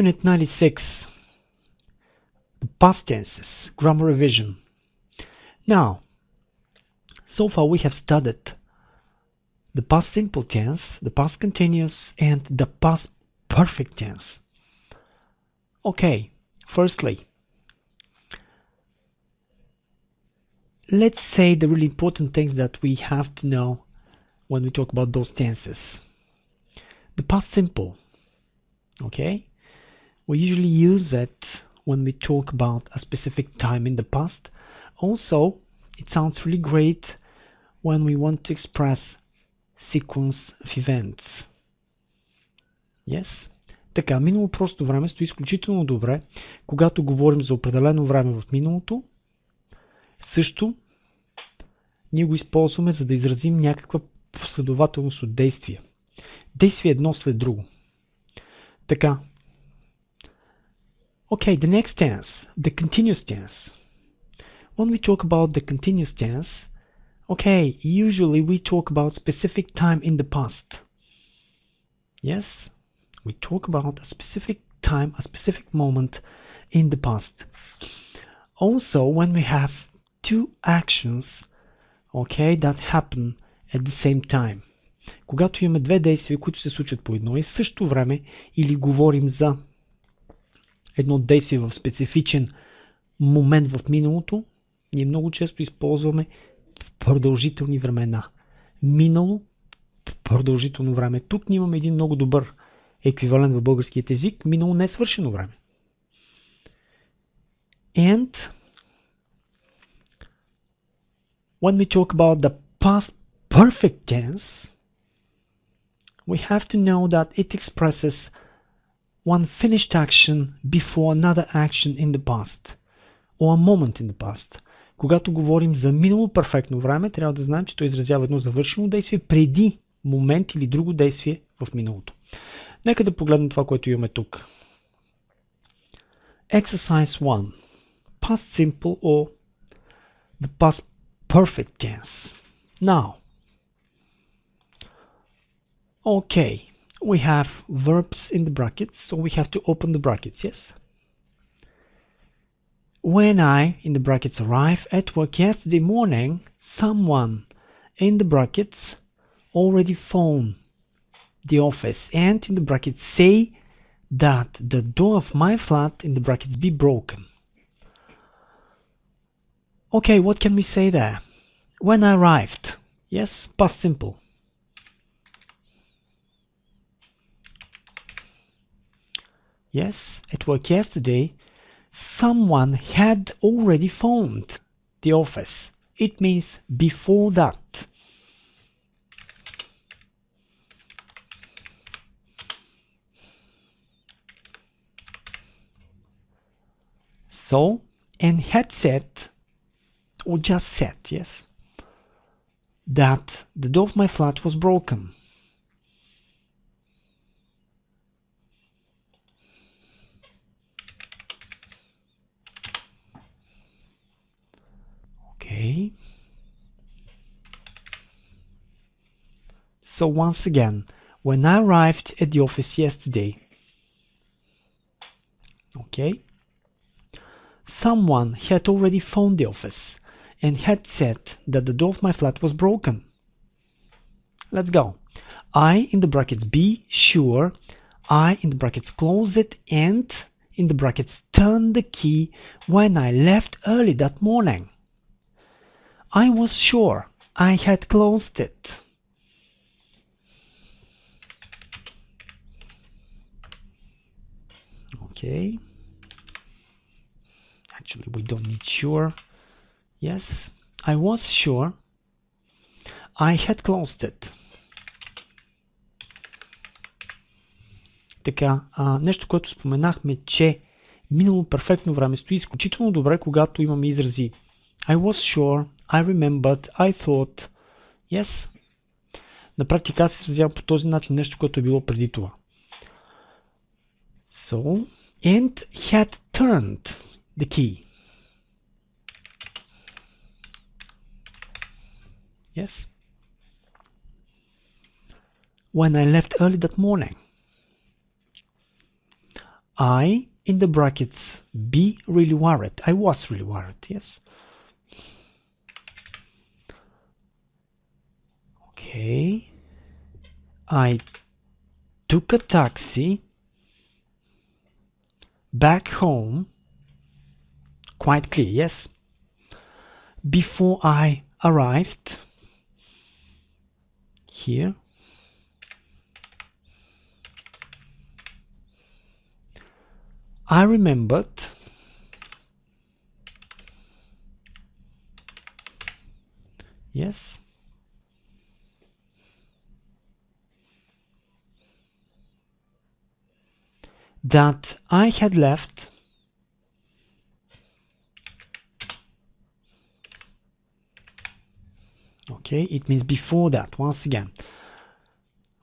Unit 96. The past tenses, grammar revision. Now, so far we have studied the past simple tense, the past continuous, and the past perfect tense. Okay, firstly, let's say the really important things that we have to know when we talk about those tenses. The past simple, okay? We usually use it when we talk about a specific time in the past. Also, it sounds really great when we want to express sequence of events. Yes? Така, минало просто време стои изключително добре, когато говорим за определено време в миналото. Също, ние го използваме, за да изразим някаква последователност от действия. Действие едно след друго. Така. Okay, the next tense, the continuous tense. When we talk about the continuous tense, okay, usually we talk about specific time in the past. Yes, we talk about a specific time, a specific moment in the past. Also, when we have two actions, okay, that happen at the same time. Когато имаме две действия, които се случват по едно и също време, или говорим за едно действие в специфичен момент в миналото, ние много често използваме продължителни времена. Минало, продължително време. Тук ние имаме един много добър еквивалент в българският език. Минало не е свършено време. And when we talk about the past perfect tense, we have to know that it expresses one finished action before another action in the past, or a moment in the past. Когато говорим за минало перфектно време, трябва да знаем, че той изразява едно завършено действие преди момент или друго действие в миналото. Нека да погледнем това, което имаме тук. Exercise 1. Past simple or the past perfect tense. Now, okay, we have verbs in the brackets, so we have to open the brackets, yes? When I, in the brackets, arrived at work yesterday morning, someone, in the brackets, already phoned the office and, in the brackets, say that the door of my flat, in the brackets, be broken. Okay, what can we say there? When I arrived, yes, past simple. Yes, at work yesterday, someone had already phoned the office. It means before that. So, and had said, or just said, yes, that the door of my flat was broken. Okay. So once again, when I arrived at the office yesterday, okay, someone had already phoned the office and had said that the door of my flat was broken. Let's go. I, in the brackets, be sure. I, in the brackets, close it and, in the brackets, turn the key when I left early that morning. I was sure I had closed it. Okay. Actually, we don't need sure. Yes, I was sure I had closed it. Така, нещо, което споменахме, че минало перфектно време стои изключително добре, когато имаме изрази I was sure, I remembered, I thought. Yes. На практика се изразява по този начин нещо, което е било преди това. So, and had turned the key. Yes. When I left early that morning, I, in the brackets, be really worried. I was really worried, yes. Okay. I took a taxi back home. Quite clear, yes. Before I arrived here, I remembered yes, that I had left okay, it means before that, once again.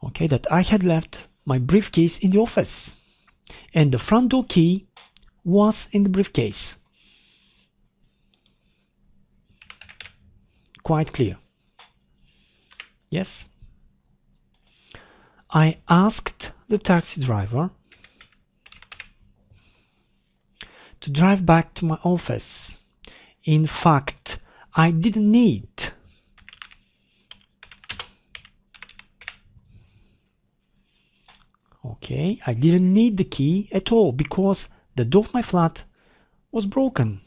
Okay, that I had left my briefcase in the office and the front door key was in the briefcase. Quite clear. Yes. I asked the taxi driver to drive back to my office. In fact, I didn't need I didn't need the key at all because the door of my flat was broken.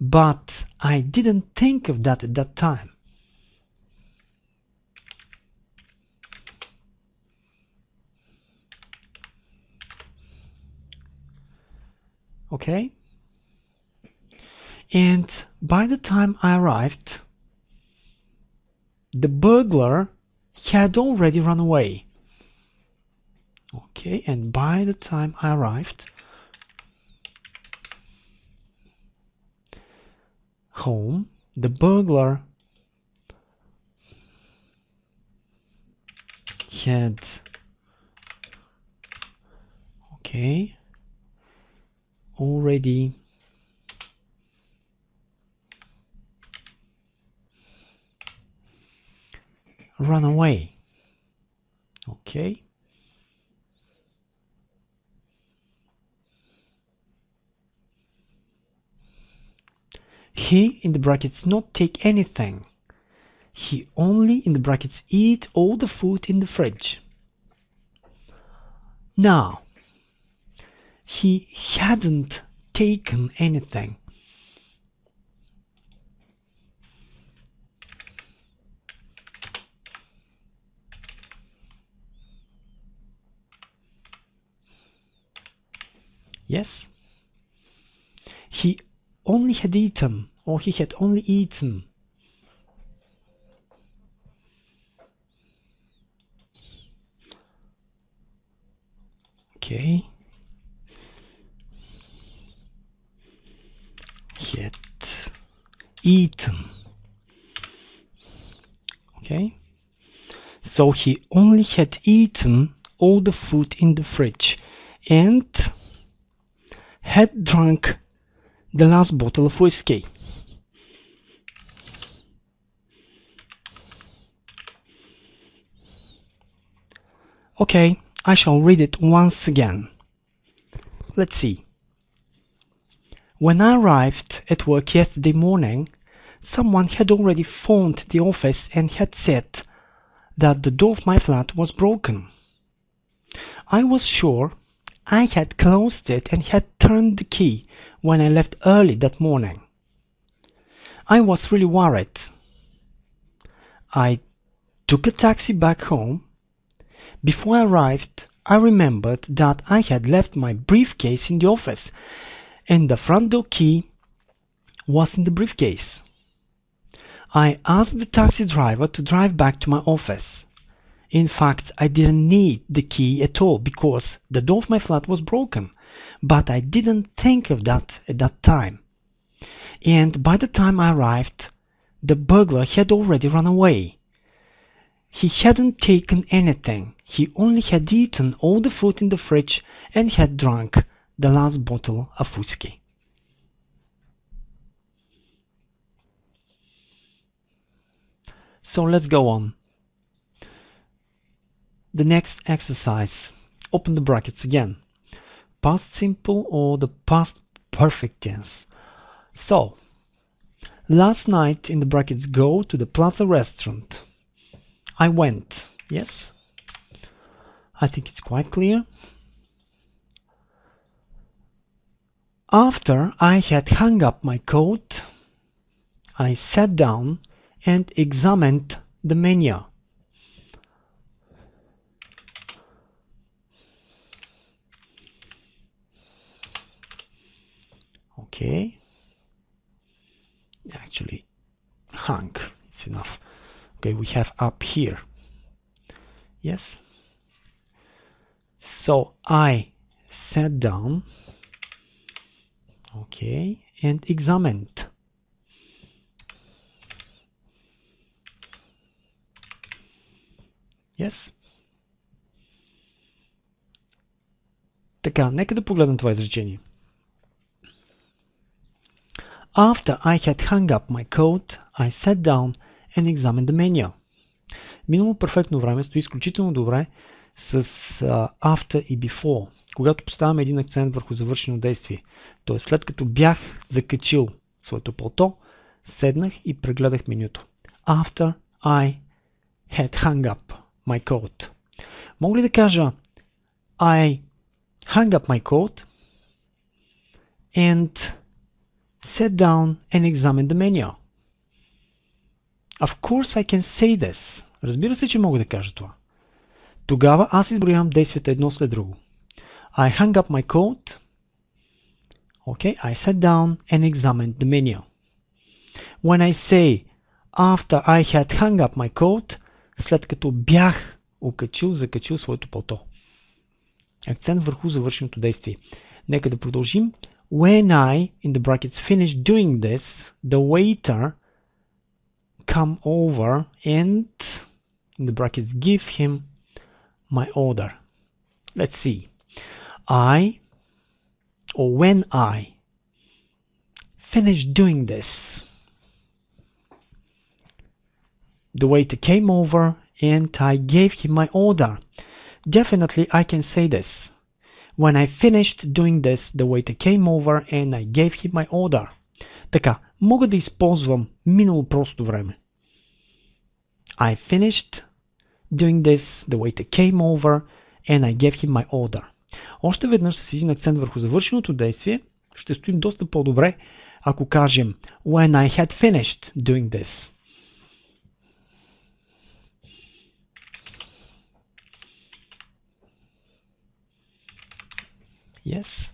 But I didn't think of that at that time. Okay? And by the time I arrived, the burglar had already run away. Okay, and by the time I arrived home, the burglar had already run away. Okay. He, in the brackets, not take anything. He only, in the brackets, eat all the food in the fridge. Now, he hadn't taken anything. Yes? He only had eaten, or he had only eaten he had eaten. Okay, so he only had eaten all the food in the fridge and had drunk the last bottle of whiskey. Okay, I shall read it once again. Let's see. When I arrived at work yesterday morning, someone had already phoned the office and had said that the door of my flat was broken. I was sure I had closed it and had turned the key when I left early that morning. I was really worried. I took a taxi back home. Before I arrived, I remembered that I had left my briefcase in the office and the front door key was in the briefcase. I asked the taxi driver to drive back to my office. In fact, I didn't need the key at all because the door of my flat was broken, but I didn't think of that at that time. And by the time I arrived, the burglar had already run away. He hadn't taken anything. He only had eaten all the food in the fridge and had drunk the last bottle of whiskey. So let's go on. the next exercise. Open the brackets again. Past simple or the past perfect tense. So, last night in the brackets go to the Plaza restaurant. I went. Yes? I think it's quite clear. After I had hung up my coat, I sat down and examined the menu. Okay. Actually, hung. It's enough. Okay, we have up here. Yes. So I sat down. Okay, and examined. Yes. Така, нека да погледнем това изречение. After I had hung up my coat, I sat down and examined the menu. Минало перфектно време стои изключително добре с after и before, когато поставяме един акцент върху завършено действие. Т.е. след като бях закачил своето палто, седнах и прегледах менюто. After I had hung up my coat. Мога ли да кажа I hung up my coat and sat down and examined the menu? Of course I can say this. Разбира се, че мога да кажа това. Тогава аз изброявам действията едно след друго. I hung up my coat. Okay, I sat down and examined the menu. When I say after I had hung up my coat, след като бях закачил своето палто. Акцент върху завършеното действие. Нека да продължим. When I, in the brackets, finished doing this, the waiter come over and, in the brackets, give him my order. Let's see. When I finished doing this, the waiter came over and I gave him my order. Definitely I can say this. When I finished doing this, the waiter came over and I gave him my order. Така, мога да използвам минало просто време. I finished doing this, the waiter came over and I gave him my order. Още веднъж с един акцент върху завършеното действие ще стоим доста по-добре, ако кажем when I had finished doing this. Yes.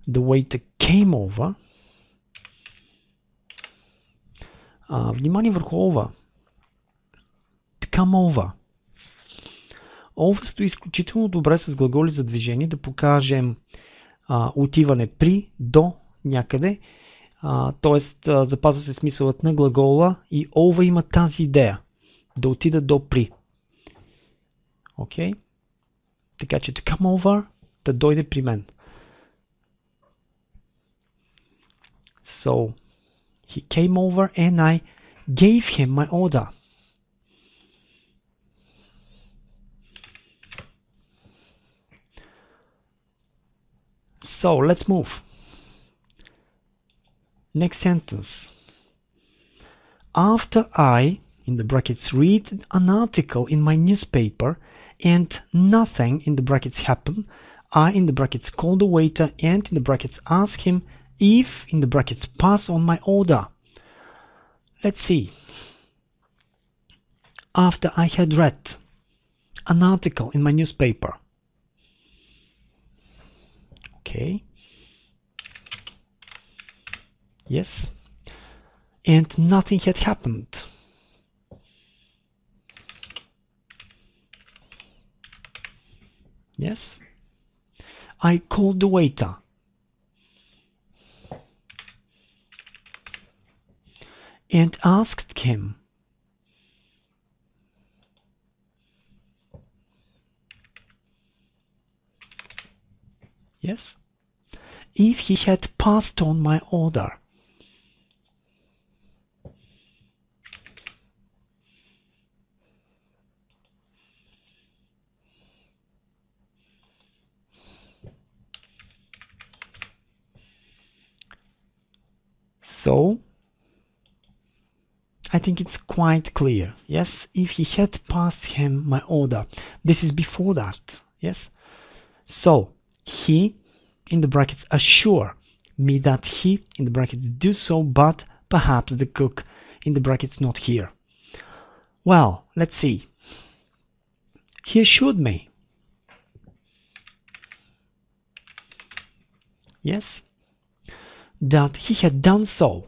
The waiter came over. Внимание върху over. To come over. Over стои изключително добре с глаголи за движение, да покажем отиване при, до, някъде. Тоест, запазва се смисълът на глагола и over има тази идея. Да отида до при. Окей? Така че to come over, да дойде при мен. So, he came over and I gave him my order. So, let's move. Next sentence. After I, in the brackets, read an article in my newspaper and nothing in the brackets happened, I, in the brackets, call the waiter and in the brackets, ask him if, in the brackets, pass on my order. Let's see. After I had read an article in my newspaper. Okay. Yes. And nothing had happened. Yes. I called the waiter. And asked him. Yes. If he had passed on my order. So I think it's quite clear. Yes, if he had passed him my order. This is before that. Yes. So he, in the brackets, assure me that he, in the brackets, do so, but perhaps the cook, in the brackets, not here. Well, let's see. He assured me. Yes, that he had done so.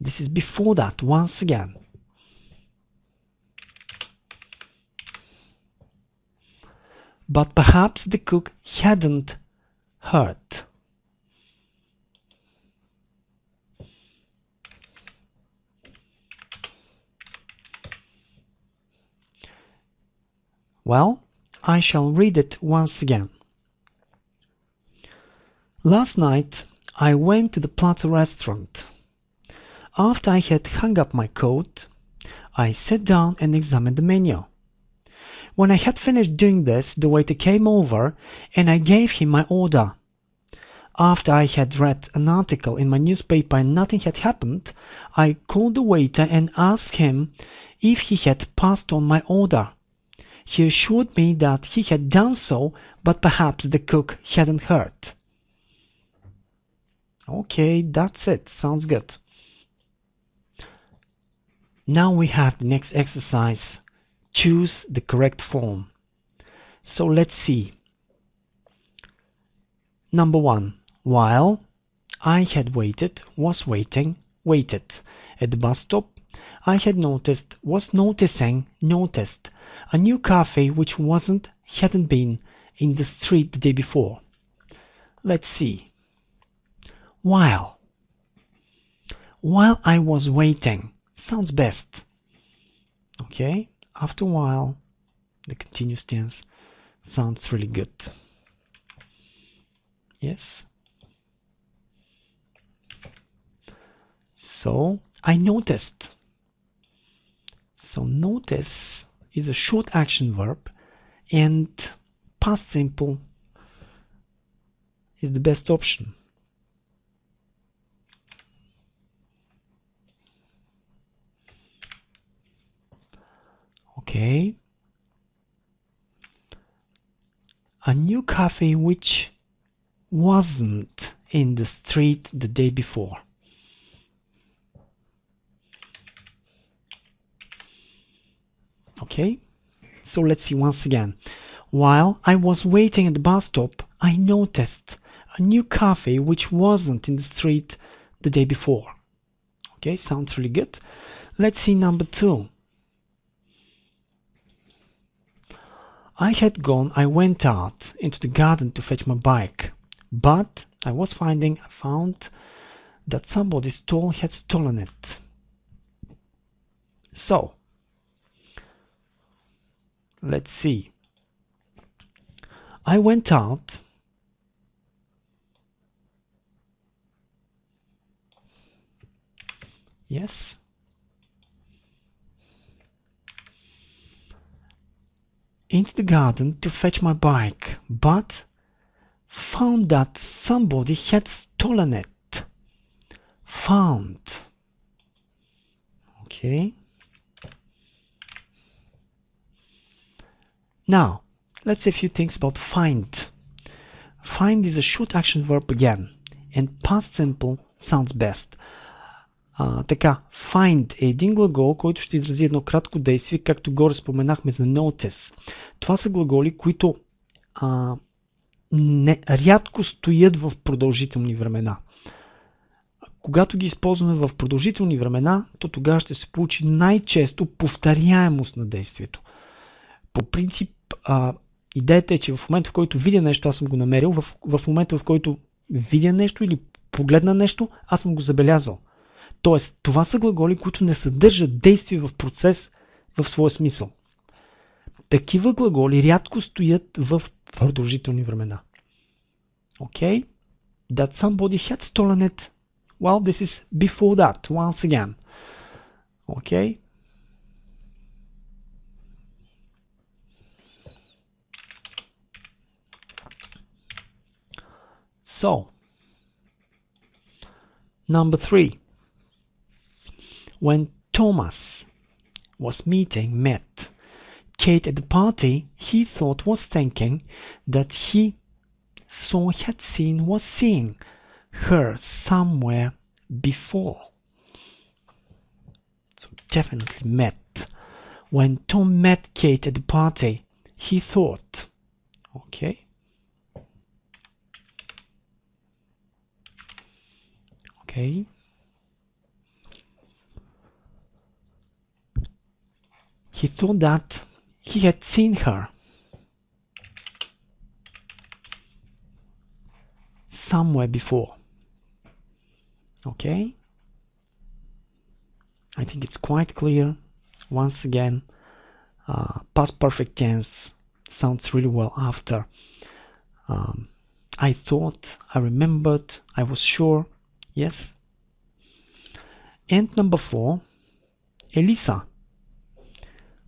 This is before that, once again. But perhaps the cook hadn't heard. Well, I shall read it once again. Last night I went to the Plaza restaurant. After I had hung up my coat, I sat down and examined the menu. When I had finished doing this, the waiter came over and I gave him my order. After I had read an article in my newspaper and nothing had happened, I called the waiter and asked him if he had passed on my order. He assured me that he had done so, but perhaps the cook hadn't heard. Okay, that's it. Sounds good. Now we have the next exercise. Choose the correct form. So let's see. Number 1. While I had waited, was waiting, waited. At the bus stop, I had noticed, was noticing, noticed. A new cafe which hadn't been in the street the day before. Let's see. While I was waiting sounds best. Okay, after a while, the continuous tense sounds really good. Yes. So I noticed. So notice is a short action verb, and past simple is the best option. Okay. A new cafe which wasn't in the street the day before. Okay, so let's see once again. While I was waiting at the bus stop, I noticed a new cafe which wasn't in the street the day before. Okay, sounds really good. Let's see number 2. I went out into the garden to fetch my bike, but I found that somebody had stolen it. So, let's see. I went out yes, into the garden to fetch my bike, but found that somebody had stolen it. Found. Okay. Now, let's say a few things about find. Find is a short action verb again, and past simple sounds best. Така, find е един глагол, който ще изрази едно кратко действие, както горе споменахме за notice. Това са глаголи, които рядко стоят в продължителни времена. Когато ги използваме в продължителни времена, то тогава ще се получи най-често повторяемост на действието. По принцип, идеята е, че в момента, в който видя нещо, аз съм го намерил, в момента, в който видя нещо или погледна нещо, аз съм го забелязал. Тоест, това са глаголи, които не съдържат действие в процес в своя смисъл. Такива глаголи рядко стоят в продължителни времена. Okay? That somebody had stolen it. Well, this is before that, once again. Okay? So, Number 3. When Thomas met Kate at the party, he was thinking that he had seen her somewhere before. So definitely met. When Tom met Kate at the party, he thought. Okay. Okay. He thought that he had seen her somewhere before. Okay. I think it's quite clear. Once again, past perfect tense sounds really well after I thought, I remembered, I was sure. Yes. And number 4, Elisa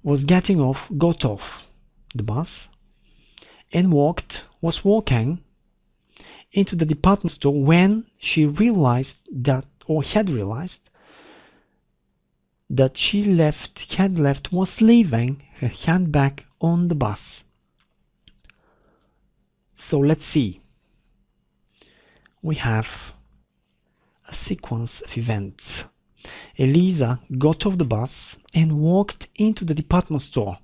got off the bus and was walking into the department store when she had realized that was leaving her handbag on the bus. So let's see. We have a sequence of events. Elisa got off the bus and walked into the department store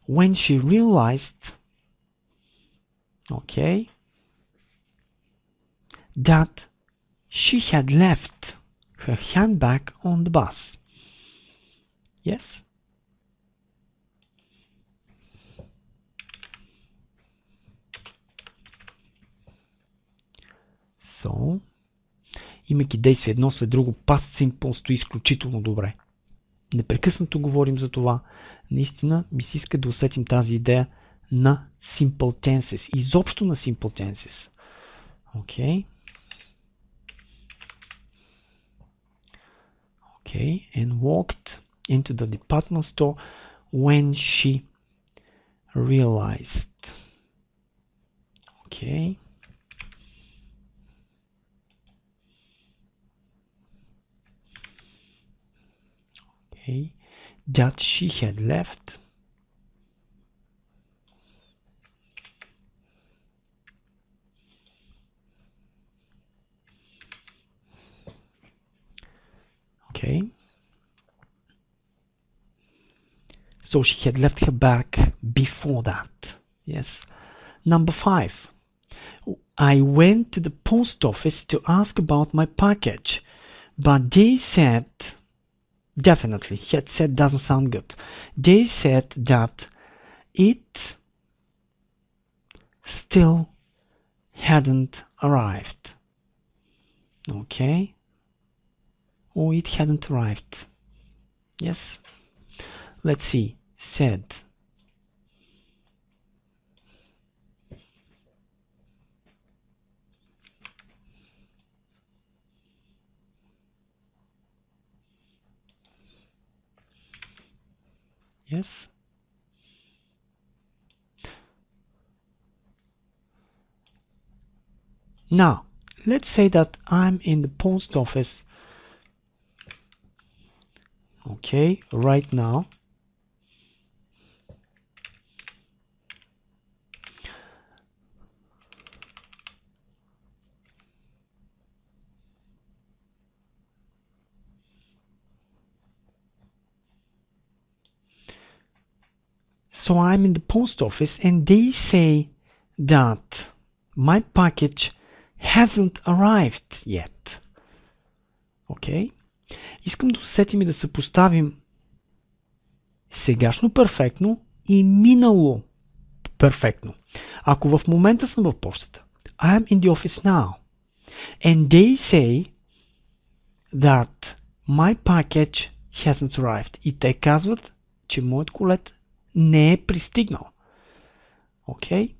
when she realized, okay, that she had left her handbag on the bus. Yes? So, имайки действие едно след друго, past simple стои изключително добре. Непрекъснато говорим за това. Наистина ми се иска да усетим тази идея на simple tenses. Изобщо на simple tenses. Okay. Okay. And walked into the department store when she realized. Okay. That she had left so she had left her bag before that. Yes. Number 5. I went to the post office to ask about my package, but they said, definitely, had said doesn't sound good. They said that it still hadn't arrived. Okay. Or it hadn't arrived. Yes. Let's see. Said. Yes. Now, let's say that I'm in the post office, okay, right now. So I'm in the post office and they say that my package hasn't arrived yet. Okay? Искам да усетим и да съпоставим сегашно перфектно и минало перфектно. Ако в момента съм в почтата, I am in the office now, and they say that my package hasn't arrived. И те казват, че моят колет не е пристигнал. Okay?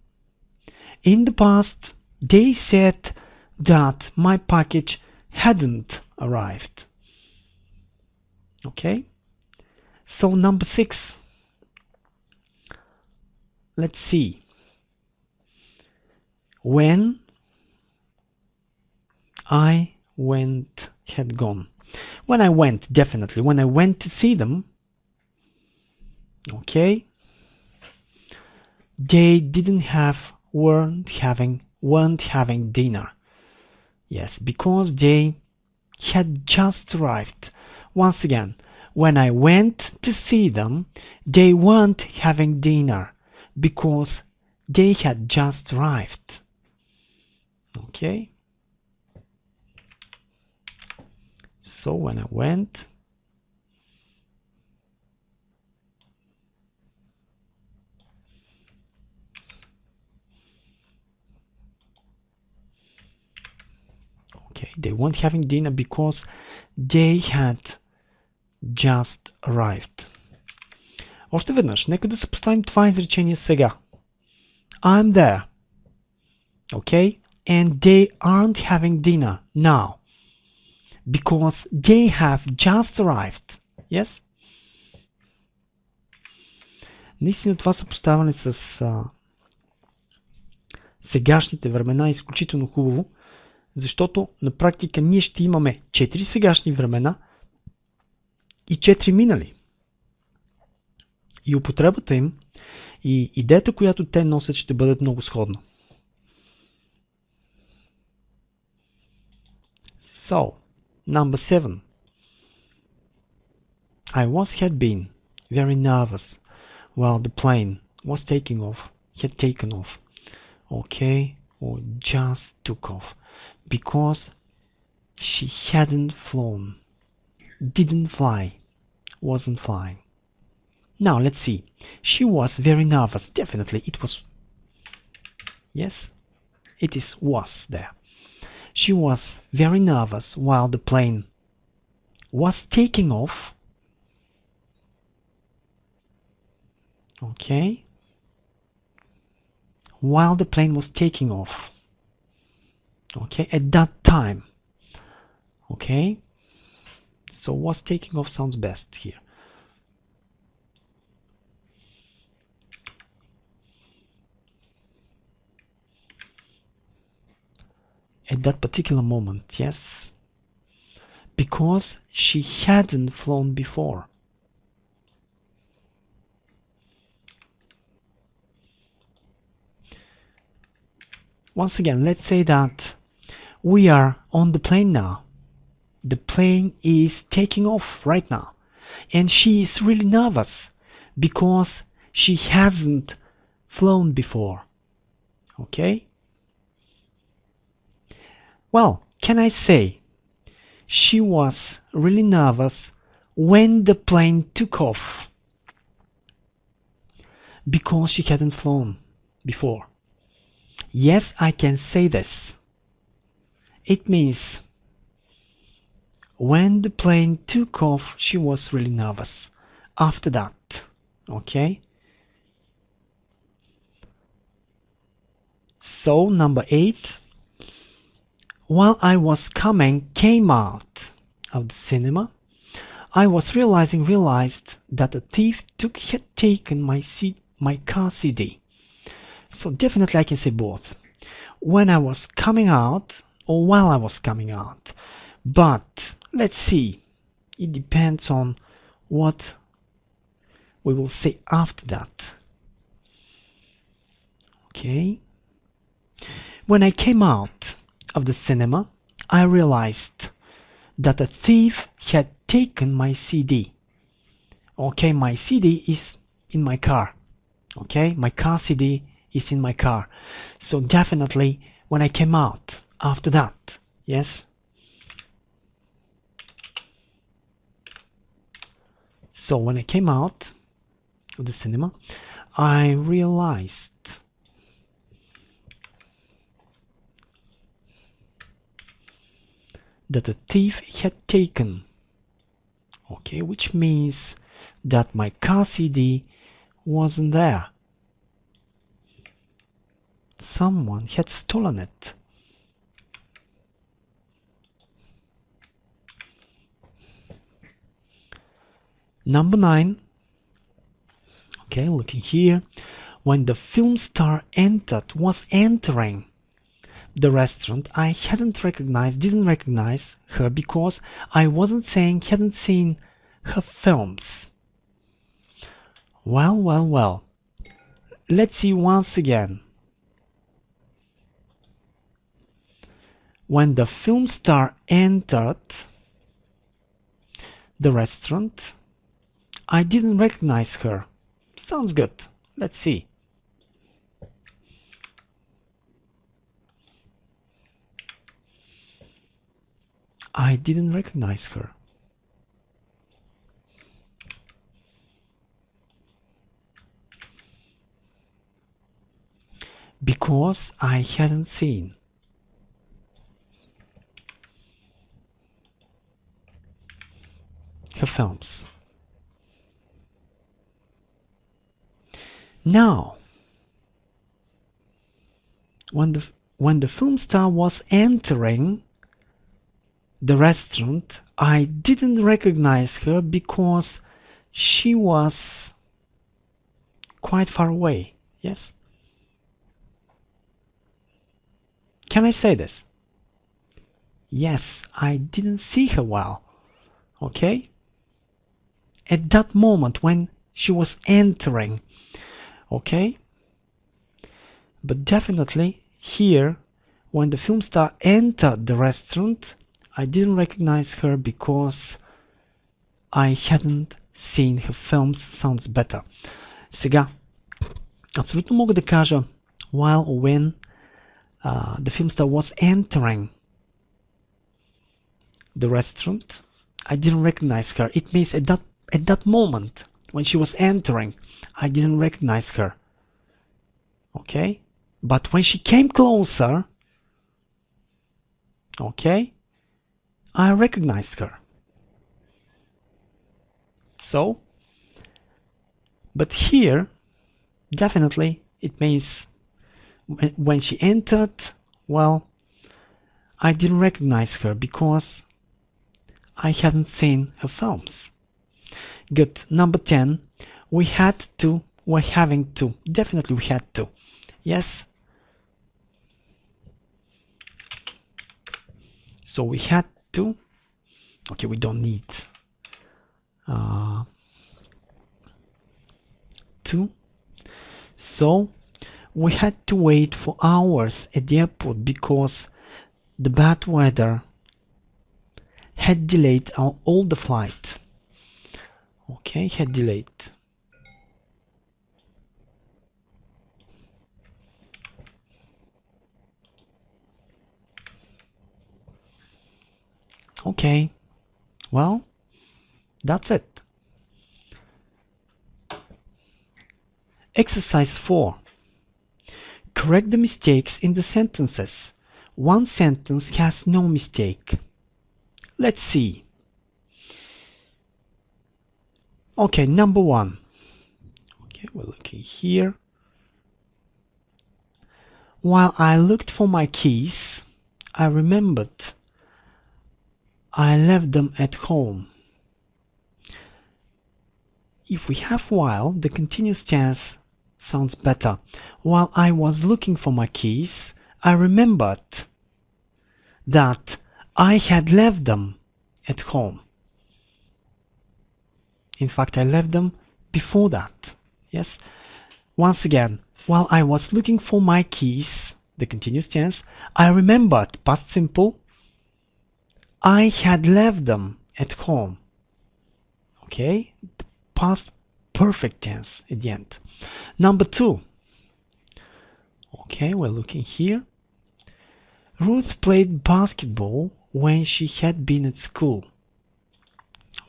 In the past, they said that my package hadn't arrived. Okay? So number 6. Let's see. When I went had gone. When I went, definitely. When I went to see them, okay, they weren't having dinner. Yes, because they had just arrived. Once again, when I went to see them, they weren't having dinner because they had just arrived. Okay? So when I went, okay, they weren't having dinner because they had just arrived. Още веднъж, нека да съпоставим това изречение сега. I'm there. Okay? And they aren't having dinner now. Because they have just arrived. Yes? Наистина това съпоставяне с сегашните времена е изключително хубаво, защото на практика ние ще имаме 4 сегашни времена и 4 минали. И употребата им и идеята, която те носят, ще бъде много сходна. So, number 7. I had been very nervous while the plane was had taken off. Okay, or just took off. Because she hadn't flown. Didn't fly. Wasn't flying. Now let's see. She was very nervous. Definitely it was. Yes, it is was there. She was very nervous while the plane was taking off. Okay. While the plane was taking off. Okay, at that time. Okay. So was taking off sounds best here. At that particular moment, yes. Because she hadn't flown before. Once again, let's say that we are on the plane now. The plane is taking off right now. And she is really nervous because she hasn't flown before. Okay? Well, can I say she was really nervous when the plane took off because she hadn't flown before? Yes, I can say this. It means when the plane took off, she was really nervous. After that, okay? So, number 8. While I was came out of the cinema, I was realized that a thief had taken my car CD. So definitely I can say both. When I was coming out or while I was coming out. But let's see. It depends on what we will say after that. Okay. When I came out of the cinema, I realized that a thief had taken my CD. Okay, my CD is in my car. Okay, my car CD is in my car. So definitely when I came out after that, yes. So when I came out of the cinema, I realized that a thief had taken, okay, which means that my car CD wasn't there. Someone had stolen it. Number 9. Okay, looking here. When the film star was entering the restaurant, I didn't recognize her because I hadn't seen her films. Well. Let's see once again. When the film star entered the restaurant, I didn't recognize her. Sounds good. Let's see. I didn't recognize her. Because I hadn't seen. Her films. Now, when the film star was entering the restaurant, I didn't recognize her because she was quite far away. Yes? Can I say this? Yes, I didn't see her well. Okay? At that moment when she was entering. Okay? But definitely here, when the film star entered the restaurant, I didn't recognize her because I hadn't seen her films. Sounds better. Сега, абсолютно мога да кажа while or when the film star was entering the restaurant, I didn't recognize her. It means at that moment when she was entering, I didn't recognize her. Okay? But when she came closer, okay, I recognized her. So, but here, definitely, it means when she entered, well, I didn't recognize her because I hadn't seen her films. Good. Number 10. We're having to. Definitely we had to. Yes? So we had to. Okay, we don't need to. So we had to wait for hours at the airport because the bad weather had delayed all the flight. Okay, had delayed. Okay, well, that's it. Exercise 4. Correct the mistakes in the sentences. One sentence has no mistake. Let's see. Okay, number 1. Okay, we're looking here. While I looked for my keys, I remembered I left them at home. If we have while, the continuous tense sounds better. While I was looking for my keys, I remembered that I had left them at home. In fact, I left them before that. Yes? Once again, while I was looking for my keys, the continuous tense, I remembered, past simple, I had left them at home. Okay? The past perfect tense at the end. Number 2. Okay, we're looking here. Ruth played basketball when she had been at school.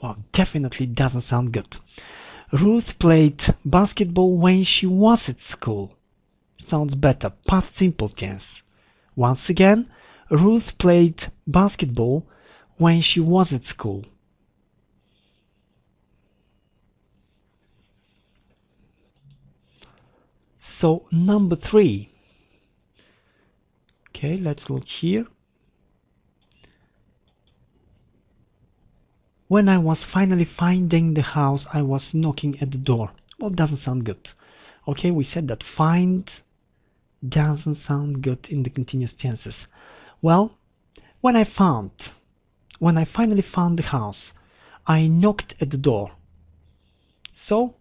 Well, definitely doesn't sound good. Ruth played basketball when she was at school. Sounds better. Past simple tense. Once again, Ruth played basketball when she was at school. So, number 3. Okay, let's look here. When I was finally finding the house, I was knocking at the door. Well, doesn't sound good. Okay, we said that find doesn't sound good in the continuous tenses. Well, when I finally found the house, I knocked at the door. So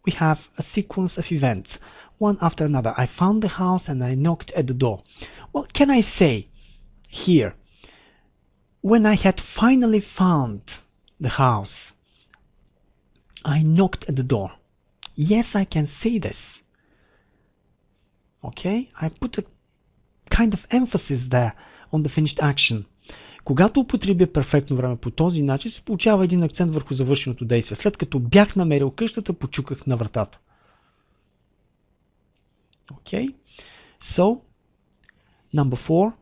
we have a sequence of events, one after another. I found the house and I knocked at the door. Well, can I say here, when I had finally found the house, I knocked at the door? Yes, I can say this. Okay, I put a kind of emphasis there on the finished action. Когато употребя перфектно време по този начин, се получава един акцент върху завършеното действие. След като бях намерил къщата, почуках на вратата. Okay, so number 4.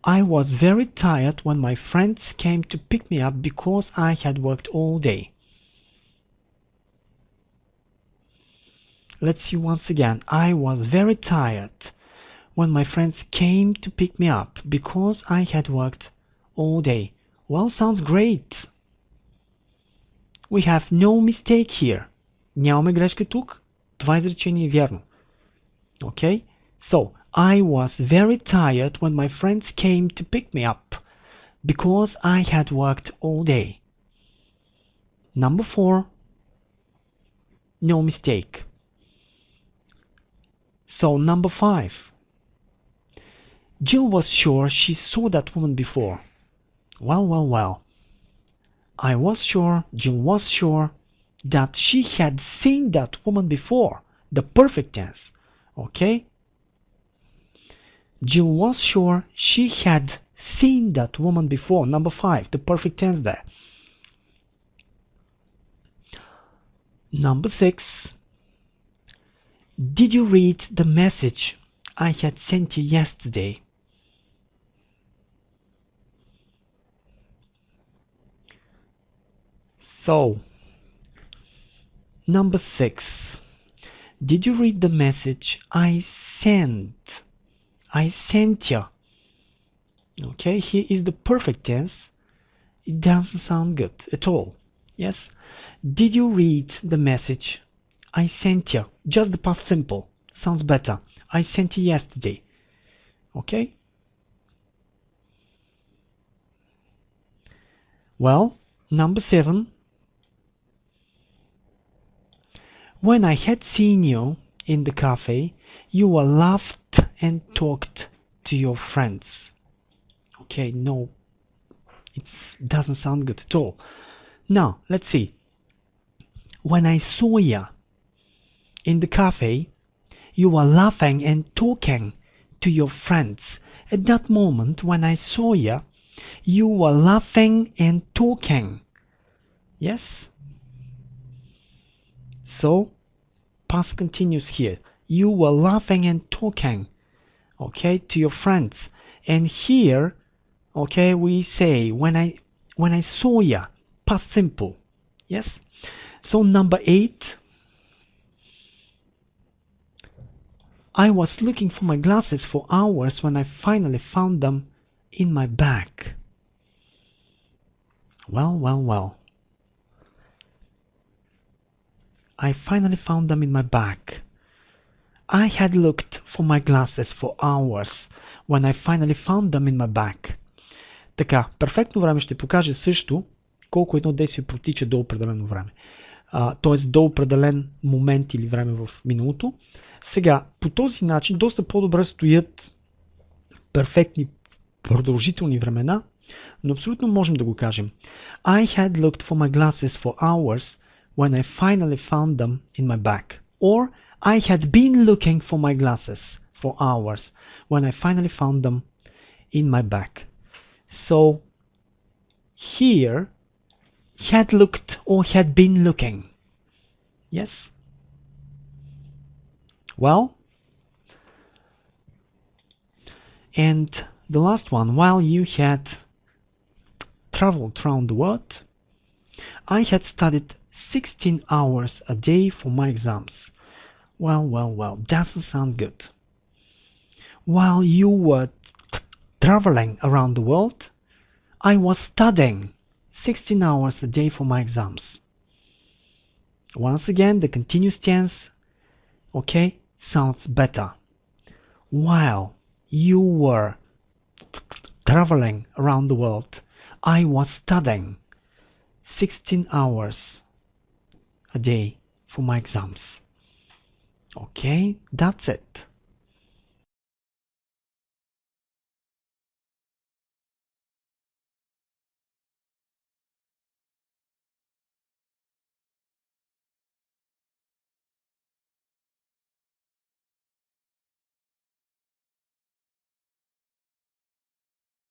I was very tired when my friends came to pick me up because I had worked all day. Let's see once again. I was very tired when my friends came to pick me up because I had worked all day. Well, sounds great. We have no mistake here. Нямаме грешка тук. Това изречение е вярно. Okay? So, I was very tired when my friends came to pick me up because I had worked all day. Number 4. No mistake. So, number 5. Jill was sure she saw that woman before. Well. I was sure, Jill was sure that she had seen that woman before. The perfect tense. Okay? Jill was sure she had seen that woman before. Number 5. The perfect tense there. Number 6. Did you read the message I had sent you yesterday? So, number 6. Did you read the message I sent? I sent you. Okay, here is the perfect tense. It doesn't sound good at all. Yes? Did you read the message I sent you? Just the past simple. Sounds better. I sent you yesterday. Okay? Well, number 7. When I had seen you in the cafe, you were laughed and talked to your friends. Okay, no, it doesn't sound good at all. Now, let's see. When I saw you in the cafe, you were laughing and talking to your friends. At that moment, when I saw you, you were laughing and talking. Yes? So, past continuous here. You were laughing and talking, okay, to your friends. And here, okay, we say when I saw you, past simple. Yes? So number 8. I was looking for my glasses for hours when I finally found them in my bag. Well. I finally found them in my bag. I had looked for my glasses for hours when I finally found them in my bag. Така, перфектно време ще покаже също колко едно действие протича до определено време. Т.е. до определен момент или време в миналото. Сега, по този начин доста по-добре стоят перфектни продължителни времена, но абсолютно можем да го кажем. I had looked for my glasses for hours when I finally found them in my bag. Or I had been looking for my glasses for hours when I finally found them in my bag. So here, had looked or had been looking. Yes? Well, and the last one, while you had traveled around the world, I had studied 16 hours a day for my exams. Well, doesn't sound good. While you were traveling around the world, I was studying 16 hours a day for my exams. Once again, the continuous tense, Okay, sounds better. While you were traveling around the world, I was studying 16 hours a day for my exams. Okay, that's it.